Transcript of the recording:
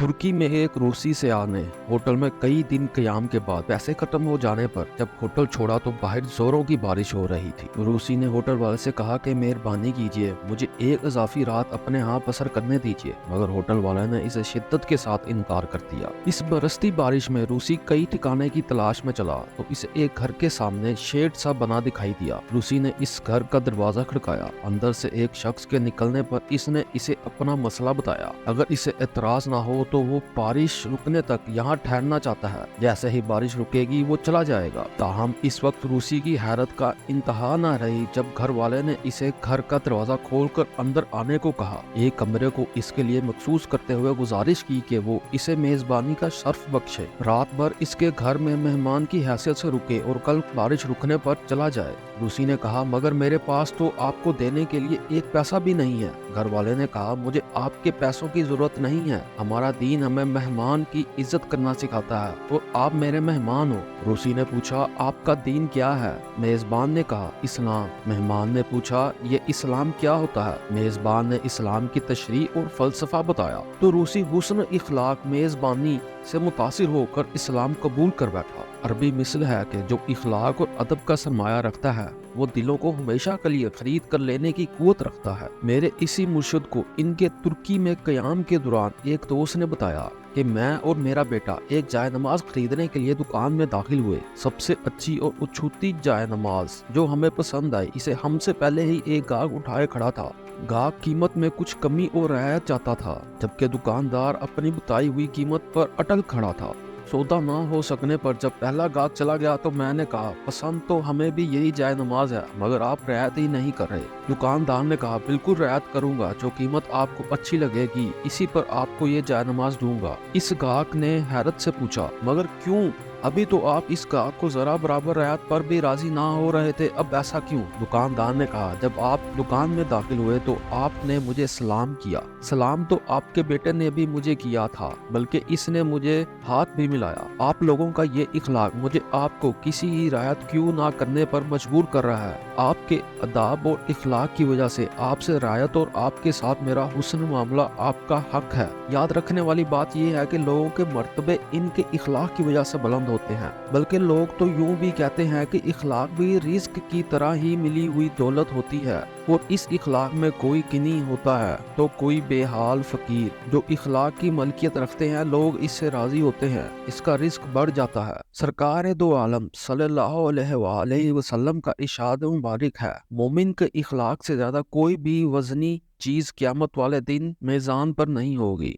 तुर्की में एक रूसी सयाह ने होटल में कई दिन क़याम के बाद पैसे खत्म हो जाने पर जब होटल छोड़ा तो बाहर जोरों की बारिश हो रही थी। रूसी ने होटल वाले से कहा कि मेहरबानी कीजिए, मुझे एक इजाफी रात अपने यहाँ बसर करने दीजिए, मगर होटल वाले ने इसे शिद्दत के साथ इनकार कर दिया। इस बरसती बारिश में रूसी कई ठिकाने की तलाश में चला तो इसे एक घर के सामने शेड सा बना दिखाई दिया। रूसी ने इस घर का दरवाजा खड़काया। अंदर से एक शख्स के निकलने पर इसने इसे अपना मसला बताया। अगर इसे एतराज ना हो तो वो बारिश रुकने तक यहाँ ठहरना चाहता है। जैसे ही बारिश रुकेगी वो चला जाएगा। ताहम इस वक्त रूसी की हैरत का इंतहा न रही जब घर वाले ने इसे घर का दरवाजा खोलकर अंदर आने को कहा। एक कमरे को इसके लिए मखसूस करते हुए गुजारिश की कि वो इसे मेजबानी का शर्फ बख्शे, रात भर इसके घर में मेहमान की हैसियत से रुके और कल बारिश रुकने पर चला जाए। रूसी ने कहा, मगर मेरे पास तो आपको देने के लिए एक पैसा भी नहीं है। घर वाले ने कहा, मुझे आपके पैसों की जरूरत नहीं है, हमारा दीन हमें मेहमान की इज्जत करना सिखाता है और आप मेरे मेहमान हो। रूसी ने पूछा, आपका दीन क्या है? मेजबान ने कहा, इस्लाम। मेहमान ने पूछा, ये इस्लाम क्या होता है? मेजबान ने इस्लाम की तशरीह और फलसफा बताया तो रूसी हुस्न इखलाक मेजबानी से मुतासिर होकर इस्लाम कबूल कर बैठा। अरबी मिसल है कि जो इखलाक और अदब का सरमाया रखता है वो दिलों को हमेशा के लिए खरीद कर लेने की कुव्वत रखता है। मेरे इसी मुर्शिद को इनके तुर्की में क़याम के दौरान एक दोस्त ने बताया कि मैं और मेरा बेटा एक जाय नमाज खरीदने के लिए दुकान में दाखिल हुए। सबसे अच्छी और उछूती जाय नमाज जो हमें पसंद आई, इसे हमसे पहले ही एक गाहक उठाए खड़ा था। गाहक कीमत में कुछ कमी और रियायत चाहता था, जबकि दुकानदार अपनी बताई हुई कीमत पर अटल खड़ा था। सौदा ना हो सकने पर जब पहला गाहक चला गया तो मैंने कहा, पसंद तो हमें भी यही जाय नमाज है, मगर आप रियायत ही नहीं कर रहे। दुकानदार ने कहा, बिल्कुल रियायत करूंगा, जो कीमत आपको अच्छी लगेगी इसी पर आपको ये जाय नमाज दूंगा। इस गाहक ने हैरत से पूछा, मगर क्यों? अभी तो आप इस गाहक को जरा बराबर रियायत पर भी राजी ना हो रहे थे, अब ऐसा क्यों? दुकानदार ने कहा, जब आप दुकान में दाखिल हुए तो आपने मुझे सलाम किया। सलाम तो आपके बेटे ने भी मुझे किया था, बल्कि इसने मुझे हाथ भी मिलाया। आप लोगों का ये इखलाक मुझे आपको किसी ही रियायत क्यों ना करने पर मजबूर कर रहा है। आपके अदाब और इखलाक की वजह से आपसे रियायत और आपके साथ मेरा हुस्न मामला आपका हक है। याद रखने वाली बात यह है कि लोगों के मर्तबे इनके इखलाक की वजह से बुलंद होते हैं, बल्कि लोग तो यूं भी कहते हैं कि इखलाक भी रिस्क की तरह ही मिली हुई दौलत होती है और इस इखलाक में कोई किनी होता है तो कोई बेहाल फकीर। जो इखलाक की मलकियत रखते हैं लोग इससे राजी होते हैं, इसका रिस्क बढ़ जाता है। सरकार दो आलम सल्लल्लाहु अलैहि वसल्लम का इरशाद मुबारक है, मोमिन के इखलाक से ज्यादा कोई भी वजनी चीज क़यामत वाले दिन मेज़ान पर नहीं होगी।